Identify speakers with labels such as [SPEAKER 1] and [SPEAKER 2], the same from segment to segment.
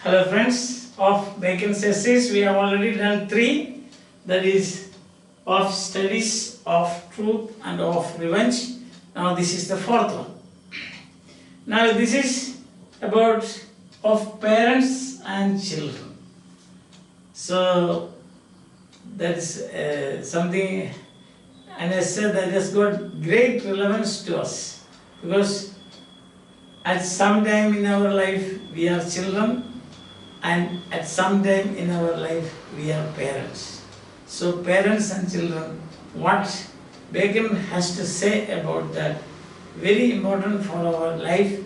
[SPEAKER 1] Hello friends, of vacant essays we have already done 3, that is of studies of truth and of revenge. Now this is the 4th one. Now this is about of parents and children. So that is something, and I said that has got great relevance to us, because at some time in our life we are children, and at some time in our life we are parents. So parents and children, what Bacon has to say about that, very important for our life,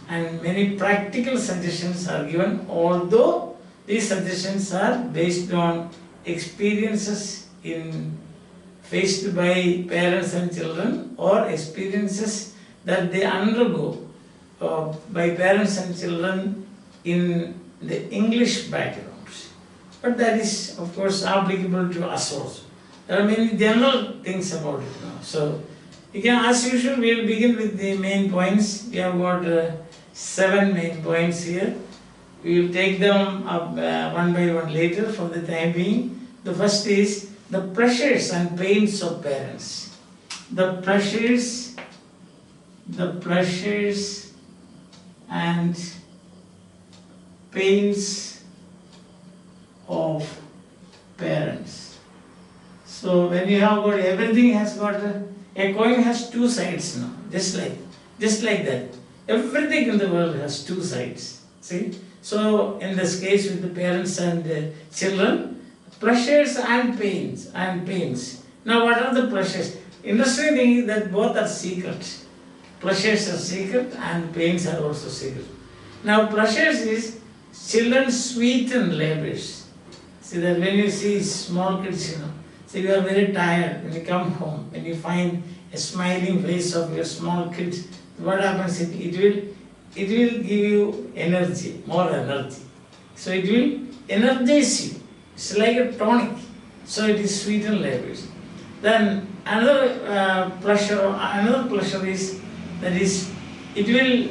[SPEAKER 1] and many practical suggestions are given, although these suggestions are based on experiences faced by parents and children, or experiences that they undergo by parents and children in the English backgrounds. But that is of course applicable to us also. There are many general things about it now. So you can, as usual, we will begin with the main points. We have got 7 main points here. We will take them up one by one later for the time being. The first is the pressures and pains of parents. The pressures and pains of parents. So when you have got, everything has got a coin has 2 sides now, just like that. Everything in the world has 2 sides. See? So in this case with the parents and children, pleasures and pains Now what are the pleasures? Interesting thing is that both are secret. Pleasures are secret and pains are also secret. Now pleasures is children's sweetened labors. See that when you see small kids, so you are very tired when you come home, when you find a smiling face of your small kid, what happens? It will give you energy, more energy. So it will energize you. It's like a tonic. So it is sweetened labors. Then another pleasure is that is it will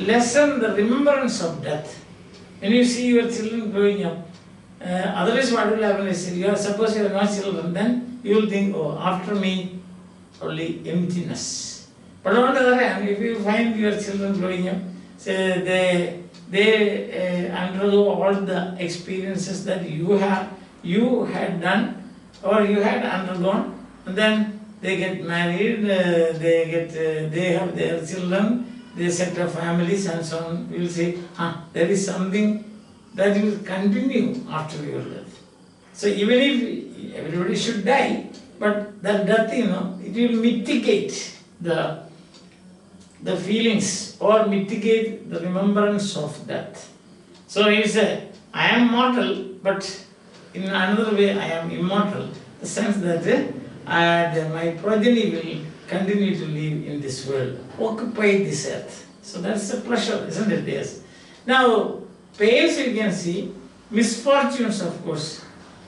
[SPEAKER 1] lessen the remembrance of death. When you see your children growing up, otherwise what will happen is, suppose you are not children, then you will think, oh, after me only emptiness. But on the other hand, if you find your children growing up, say they undergo all the experiences that you had done or you had undergone, and then they get married, they have their children, they set up families and so on. We will say, there is something that will continue after your death. So even if everybody should die, but that death, it will mitigate the feelings or mitigate the remembrance of death. So he said, I am mortal, but in another way I am immortal. The sense that my progeny will continue to live in this world, occupy this earth. So that's a pleasure, isn't it? Yes. Now, pains you can see, misfortunes of course,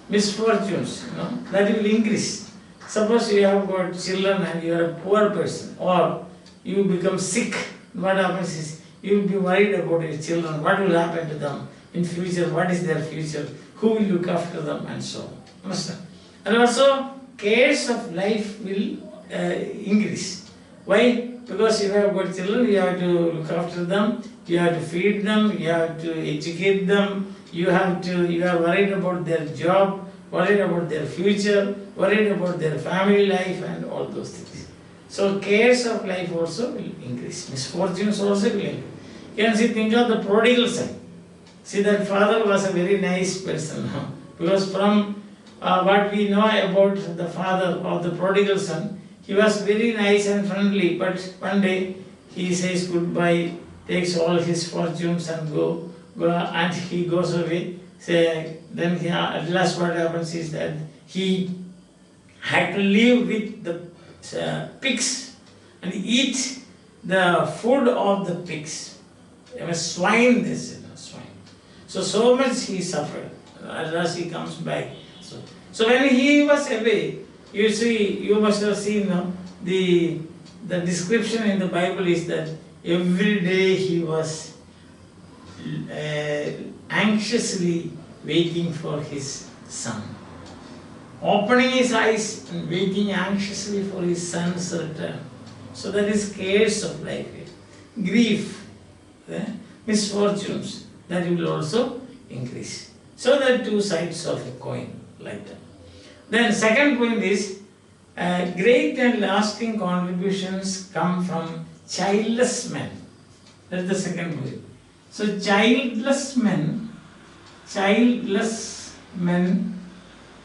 [SPEAKER 1] misfortunes, that will increase. Suppose you have got children and you are a poor person, or you become sick, what happens is, you will be worried about your children, what will happen to them in future, what is their future, who will look after them, and so on. Understand? And also, cares of life will increase. Why? Because you have got children, you have to look after them, you have to feed them, you have to educate them, you are worried about their job, worried about their future, worried about their family life and all those things. So cares of life also will increase. Misfortunes also will increase. You can think of the prodigal son. See, that father was a very nice person. Because from what we know about the father of the prodigal son, he was very nice and friendly, but one day he says goodbye, takes all his fortunes and go and he goes away. Then at last what happens is that he had to live with the pigs and eat the food of the pigs. It was swine, swine. So much he suffered. At last he comes back. So when he was away, you must have seen the description in the Bible is that every day he was anxiously waiting for his son. Opening his eyes and waiting anxiously for his son's return. So that is cares of life. Grief, misfortunes, that will also increase. So there are two sides of a coin like that. Then second point is, great and lasting contributions come from childless men. That is the second point. So childless men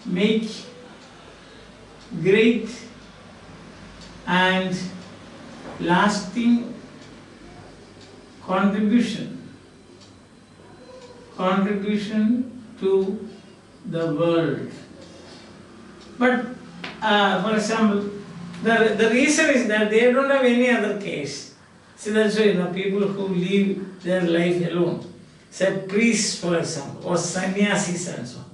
[SPEAKER 1] make great and lasting contribution to the world. But for example, the reason is that they don't have any other case. See, that's why people who live their life alone, say priests for example, or sannyasis and so on,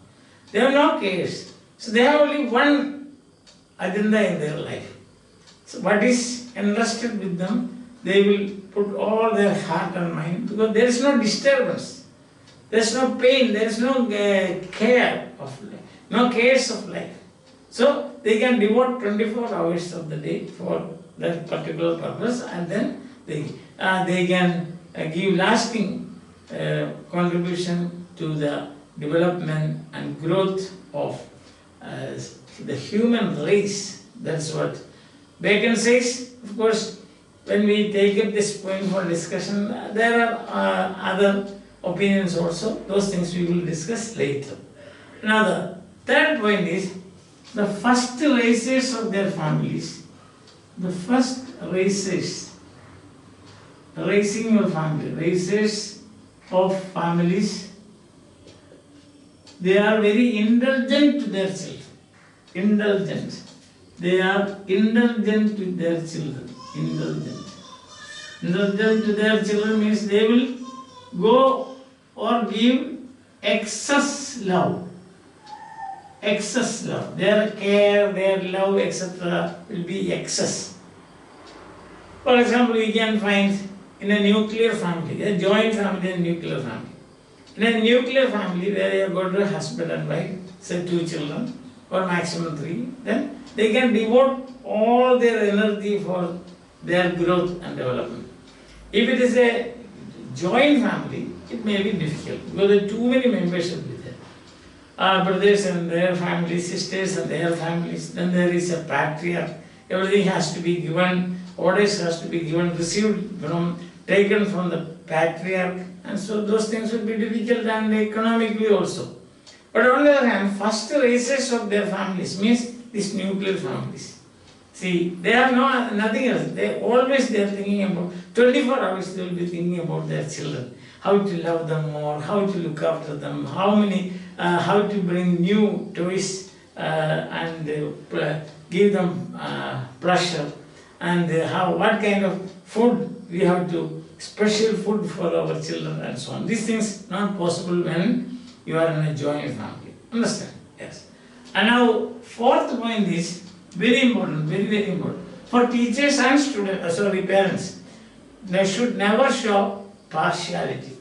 [SPEAKER 1] they have no case. So they have only one agenda in their life. So what is entrusted with them, they will put all their heart and mind, because there is no disturbance, there is no pain, there is no care of life, no cares of life. So they can devote 24 hours of the day for that particular purpose, and then they can give lasting contribution to the development and growth of the human race. That's what Bacon says. Of course, when we take up this point for discussion, there are other opinions also. Those things we will discuss later. Now the third point is, the first races of their families, the first races, raising your family, races of families, they are very indulgent to their children. Indulgent. They are indulgent to their children. Indulgent. Indulgent to their children means they will go or give excess love. Excess love. Their care, their love, etc. will be excess. For example, we can find in a nuclear family, a joint family and nuclear family. In a nuclear family where you have got a husband and wife, say 2 children, or maximum 3, then they can devote all their energy for their growth and development. If it is a joint family, it may be difficult because there are too many members will be there. Brothers and their families, sisters and their families, then there is a patriarch. Everything has to be given, orders has to be given, received taken from the patriarch, and so those things will be difficult and economically also. But on the other hand, first races of their families means these nuclear families. See, they have nothing else. They are thinking about 24 hours. They will be thinking about their children, how to love them more, how to look after them, how to bring new toys and give them pleasure, and what kind of food we have to special food for our children and so on. These things not possible when you are in a joint family. Understand? Yes. And now fourth point is very important, very, very important. For teachers and students, parents, they should never show partiality.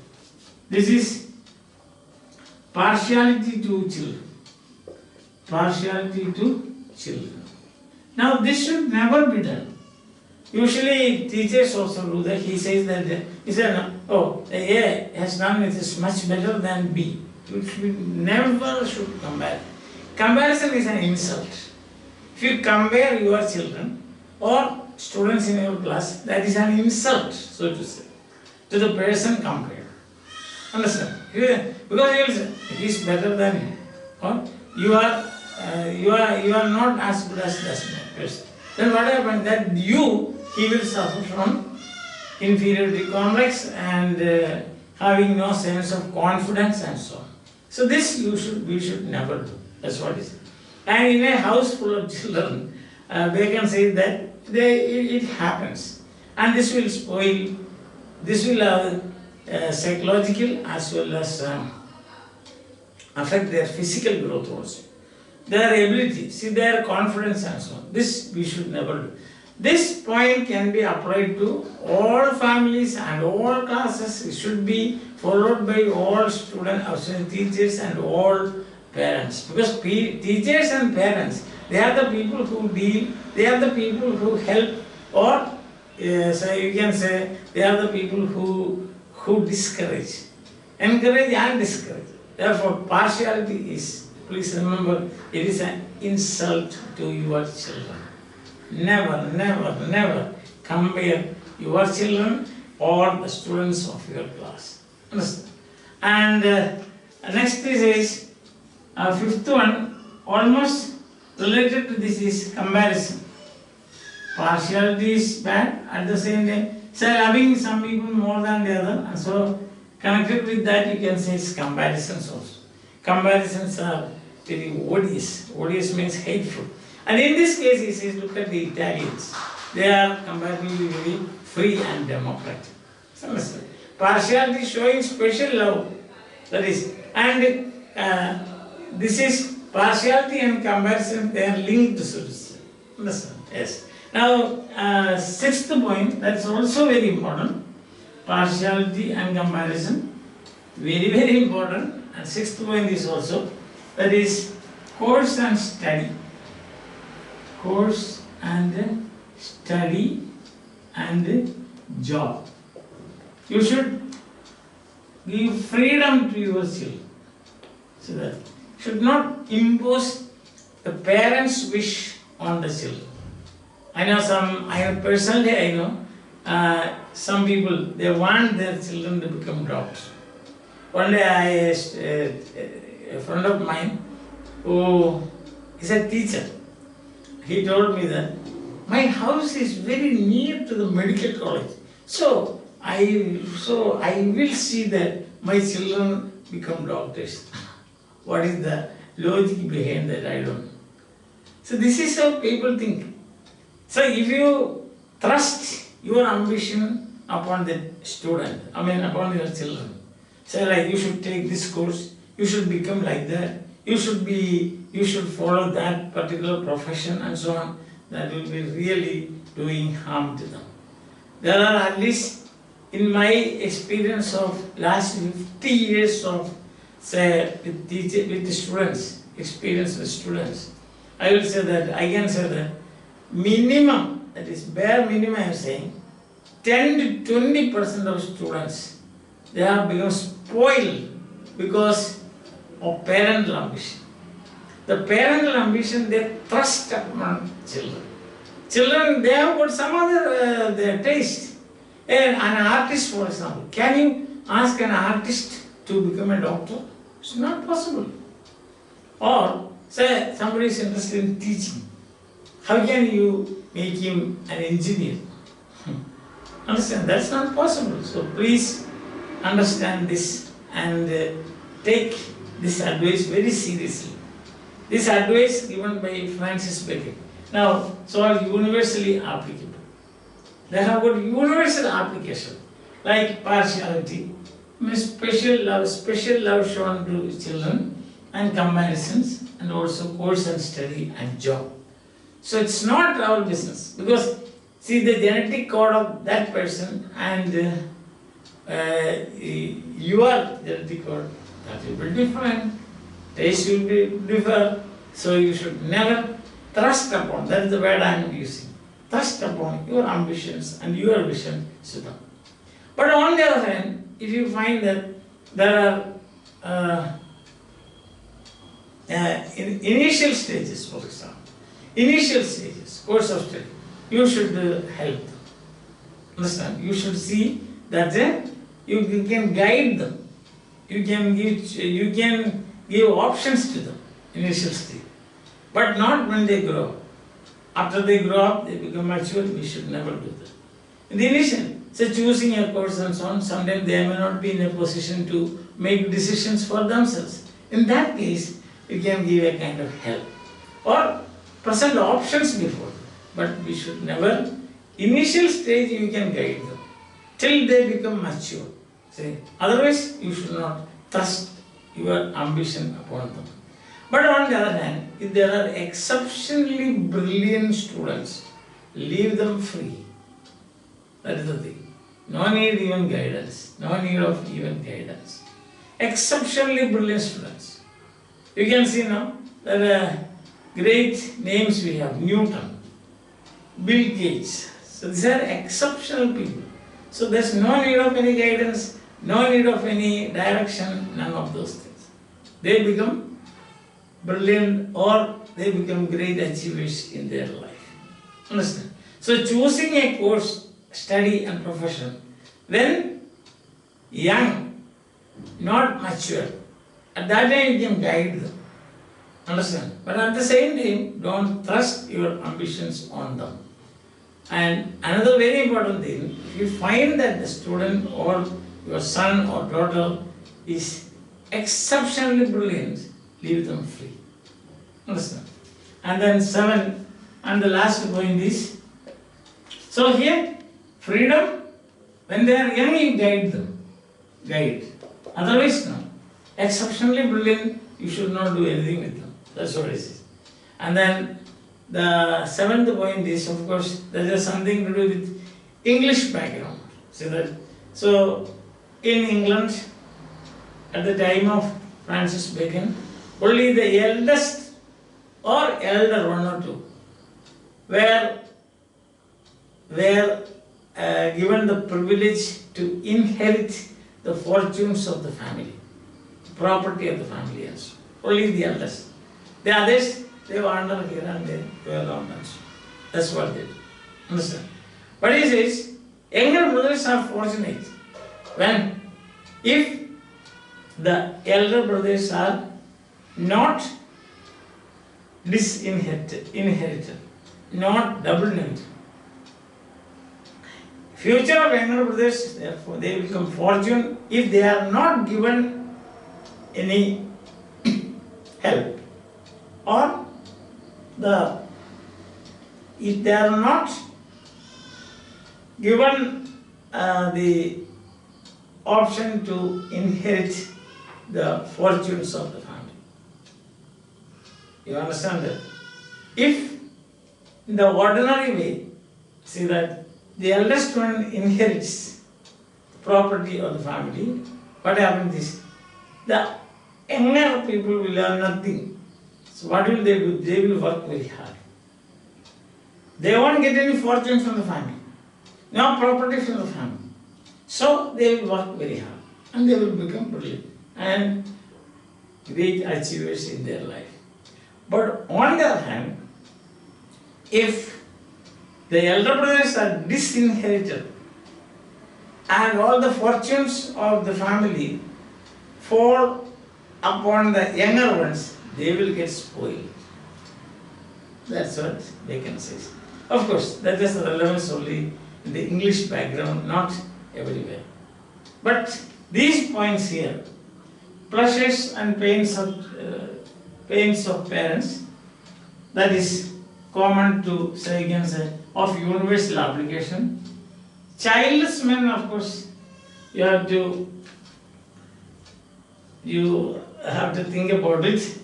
[SPEAKER 1] This is partiality to children. Partiality to children. Now this should never be done. Usually teachers also do that. He says that, A has done it is much better than B. We never should compare. Comparison is an insult. If you compare your children or students in your class, that is an insult, so to say, to the person compared. Understand? Because you will say, he is better than you. Or you are not as good as that person. Then what happens? That he will suffer from inferiority complex and having no sense of confidence and so on. So this we should never do. That's what it is. And in a house full of children, they can say that it happens. And this will spoil, this will have psychological as well as affect their physical growth also. Their ability, see their confidence and so on. This we should never do. This point can be applied to all families and all classes. It should be followed by all students, teachers and all parents. Because teachers and parents, they are the people who deal, they are the people who help, or so you can say they are the people who discourage. Encourage and discourage. Therefore, partiality is, please remember, it is an insult to your children. Never, never, never compare your children or the students of your class. Understand? And next is fifth one, almost related to this is comparison. Partiality is bad, at the same time, so loving some people more than the other, and so connected with that you can say it's comparisons also. Comparisons are very odious. Odious means hateful. And in this case, he says, look at the Italians. They are comparatively very free and democratic. Understand? Partiality showing special love. That is, and this is partiality and comparison, they are linked, so to say. Understand? Yes. Now, sixth point, that's also very important. Partiality and comparison, very, very important. And sixth point is also, that is course and study. Course and study and job. You should give freedom to your children. So that should not impose the parents' wish on the children. I know personally some people, they want their children to become doctors. One day a friend of mine who is a teacher, he told me that my house is very near to the medical college. So I will see that my children become doctors. What is the logic behind that? I don't know. So this is how people think. So if you thrust your ambition upon the student, upon your children, say like you should take this course, you should become like that, you should follow that particular profession and so on, that will be really doing harm to them. There are, at least in my experience of last 50 years of, say, with the students, experience with students, I will say that, I can say that minimum, that is bare minimum I am saying, 10 to 20% of students, they have become spoiled because of parental ambition. The parental ambition, they thrust upon children. Children, they have got some other their taste. An artist, for example, can you ask an artist to become a doctor? It's not possible. Or say somebody is interested in teaching. How can you make him an engineer? Understand? That's not possible. So please understand this and take this advice very seriously. This advice given by Francis Bacon. Now, so are universally applicable. They have got universal application, like partiality, special love shown to children, and comparisons, and also course and study and job. So it's not our business, because see the genetic code of that person and your genetic code, that will be different, taste will be different, so you should never thrust upon, that is the word I am using, thrust upon your ambitions and your vision to them. But on the other hand, if you find that there are in initial stages, for example, initial stages, course of study, you should help them. Understand? You should see that you can guide them. You can give options to them, initial stage. But not when they grow up. After they grow up, they become mature, we should never do that. In the initial, so choosing a course and so on, sometimes they may not be in a position to make decisions for themselves. In that case, you can give a kind of help. Or present options before. But we should never, initial stage you can guide them, till they become mature. See? Otherwise, you should not thrust your ambition upon them. But on the other hand, if there are exceptionally brilliant students, leave them free. That is the thing. No need even guidance. No need of even guidance. Exceptionally brilliant students. You can see now that great names we have. Newton, Bill Gates. So these are exceptional people. So there's no need of any guidance, no need of any direction, none of those things. They become brilliant or they become great achievers in their life. Understand? So choosing a course, study and profession, when young, not mature, at that time you can guide them. Understand? But at the same time, don't thrust your ambitions on them. And another very important thing, if you find that the student or your son or daughter is exceptionally brilliant, leave them free. Understand? And then 7, and the last point is, so here, freedom, when they are young, you guide them. Guide. Otherwise, no. Exceptionally brilliant, you should not do anything with them. That's what it is. And then the 7th point is, of course, there is something to do with English background. See that? So, in England, at the time of Francis Bacon, only the eldest or elder, 1 or 2, were given the privilege to inherit the fortunes of the family, property of the family also. Only the eldest. The others, they wander here and there, they were ornaments. That's what they do. Understand? But he says, younger brothers are fortunate when, if the elder brothers are not inherited, not double-named. Future of younger brothers, therefore, they become fortune if they are not given any help, or if they are not given the option to inherit the fortunes of the family. You understand that? If in the ordinary way, see that the eldest one inherits the property of the family, what happens is, the younger people will have nothing. So what will they do? They will work very hard. They won't get any fortune from the family, no property from the family. So they will work very hard and they will become brilliant and great achievers in their life. But on the other hand, if the elder brothers are disinherited and all the fortunes of the family fall upon the younger ones, they will get spoiled. That's what they can say. Of course, that is the relevance only in the English background, not everywhere. But these points here, pleasures and pains of parents, that is common to say, you can say, of universal application. Childless men, of course, you have to think about it.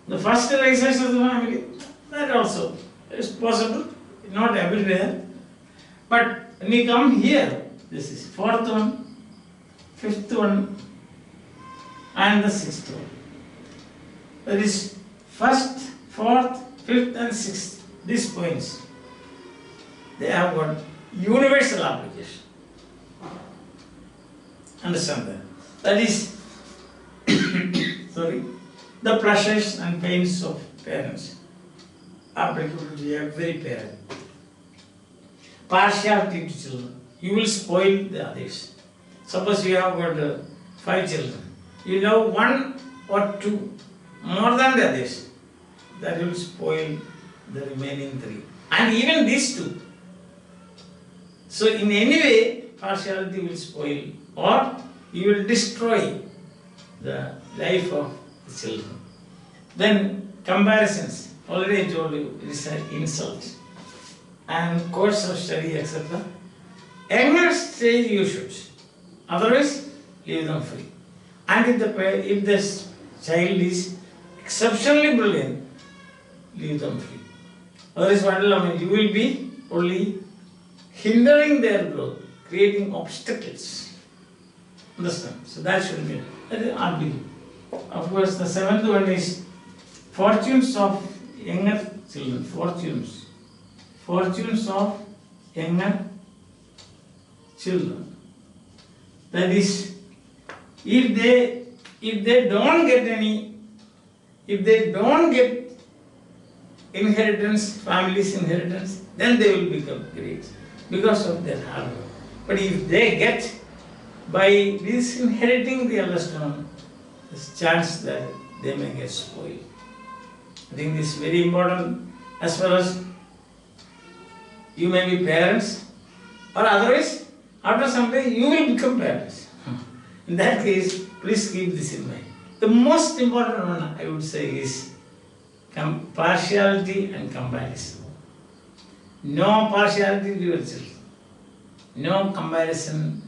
[SPEAKER 1] The first realization of the family, that also is possible, not everywhere. But when you come here, this is 4th one, 5th one, and the 6th one. That is 1st, 4th, 5th and 6th. These points, they have got universal application. Understand that? That is, sorry, the pleasures and pains of parents applicable to every parent. Partiality to children. You will spoil the others. Suppose you have got 5 children. You know 1 or 2 more than the others. That will spoil the remaining 3. And even these 2. So in any way, partiality will spoil, or you will destroy the life of the children. Then comparisons. Already I told you, it is an insult. And course of study, etc. Younger stage you should. Otherwise, leave them free. And if the child is exceptionally brilliant, leave them free. Otherwise, what will happen? You will be only hindering their growth, creating obstacles. Understand? So that should be RB. Of course, the seventh one is fortunes of younger children. Fortunes of younger children. That is, if they don't get inheritance, family's inheritance, then they will become great because of their hard work. But if they get, by disinheriting the eldest one, there's chance that they may get spoiled. I think this is very important as far as you may be parents, or otherwise, after some time you will become parents. In that case, please keep this in mind. The most important one I would say is partiality and comparison. No partiality to your children. No comparison.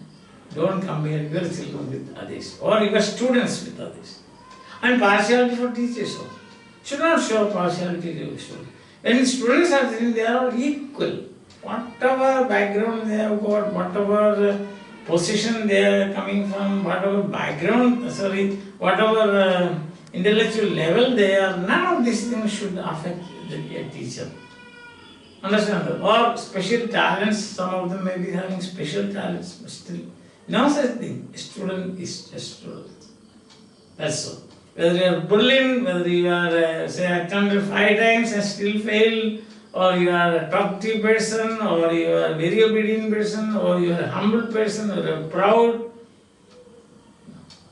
[SPEAKER 1] Don't compare your children with others or your students with others. And partiality for teachers also. Should not show partiality to your students. When students are sitting, they are all equal. Whatever background they have got, whatever position they are coming from, whatever whatever intellectual level they are, none of these things should affect a teacher. Understand? Or special talents, some of them may be having special talents, but still, no such thing. A student is a student. That's all. Whether you are brilliant, whether you are, say, attempted 5 times and still fail, or you are a talkative person, or you are a very obedient person, or you are a humble person, or a proud.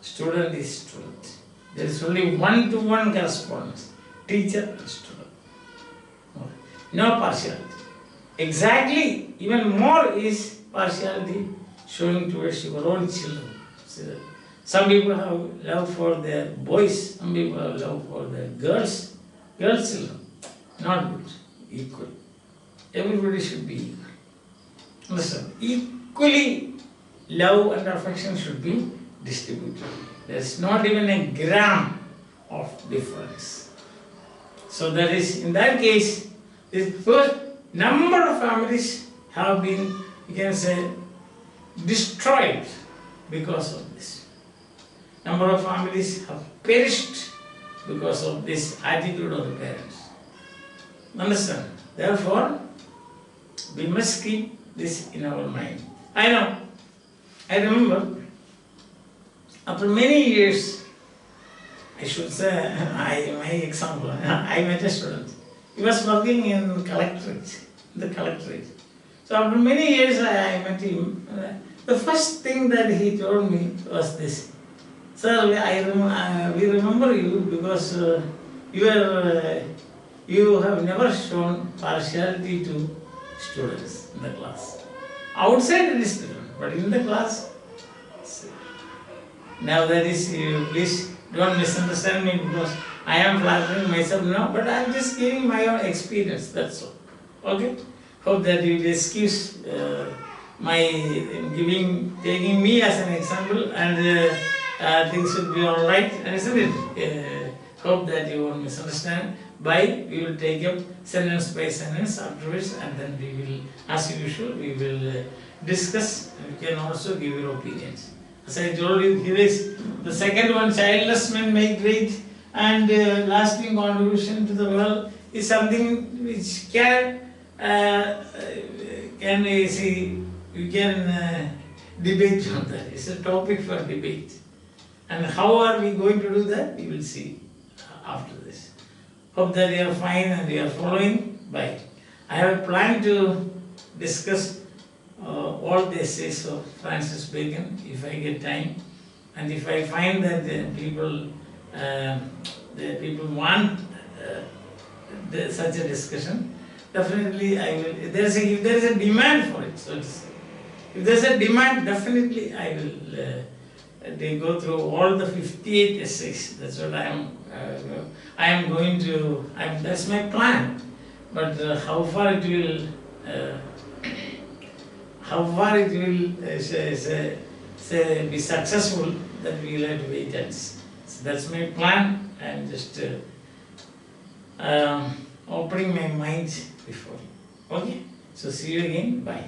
[SPEAKER 1] Student is student. There is only one-to-one correspondence. Teacher and student. No partiality. Exactly, even more is partiality showing towards your own children. Some people have love for their boys, some people have love for their girls children. Not good. Equal. Everybody should be equal. Understand? Equally, love and affection should be distributed. There is not even a gram of difference. So that is, in that case, this first number of families have been, you can say, destroyed because of this. Number of families have perished because of this attitude of the parents. Understand? Therefore, we must keep this in our mind. I remember, after many years, I should say, my example, I met a student. He was working in the collectorate. So after many years, I met him. The first thing that he told me was this: "Sir, we remember you because you have never shown partiality to students in the class. Outside it is different, but in the class, now that is, please don't misunderstand me because I am flattering myself now, but I am just giving my own experience, that's all. Okay? Hope that you will excuse my taking me as an example, and things should be alright, isn't it? Hope that you won't misunderstand. We will take up sentence by sentence afterwards, and then we will, as usual, we will discuss, and you can also give your opinions. As I told you, here is the second one: childless men make great and lasting contribution to the world is something which can we see, you can debate on that. It's a topic for debate. And how are we going to do that? We will see after this. Hope that you are fine and you are following. Bye. I have planned to discuss all the essays of Francis Bacon if I get time, and if I find that the people want such a discussion, definitely I will. If there is a demand for it, so to say. If there is a demand, definitely I will go through all the 58 essays. That's what I am going to. That's my plan. But how far it will be successful, that we will have to wait and see. So that's my plan. I am just opening my mind before you. Okay? So see you again. Bye.